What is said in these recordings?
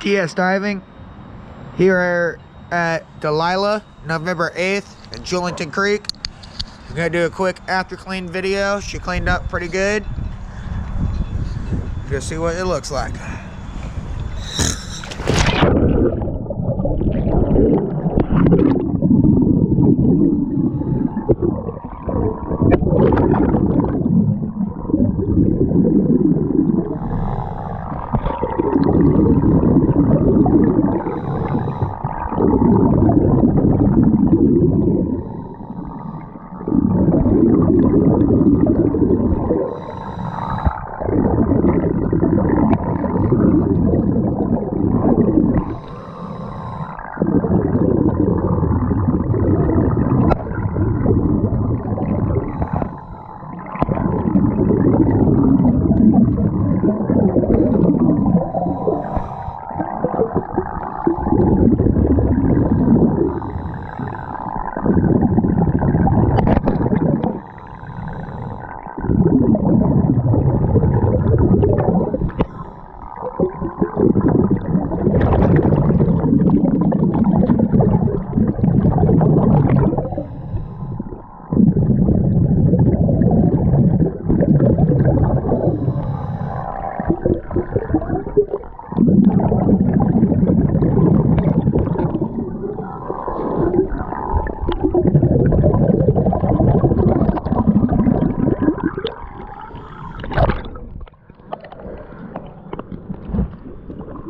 DS Diving here at Delia, November 8th at Julington Creek. I'm gonna do a quick after clean video. She cleaned up pretty good. Just see what it looks like.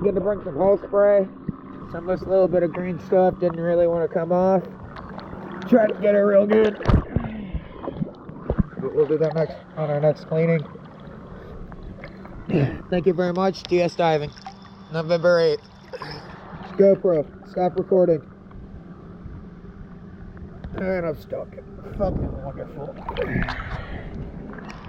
Gonna bring some hose spray. Some of this little bit of green stuff didn't really want to come off. Try to get it real good. But we'll do that next on our next cleaning. Thank you very much. DS Diving, November 8th. GoPro, stop recording. And I'm stuck. Fucking wonderful.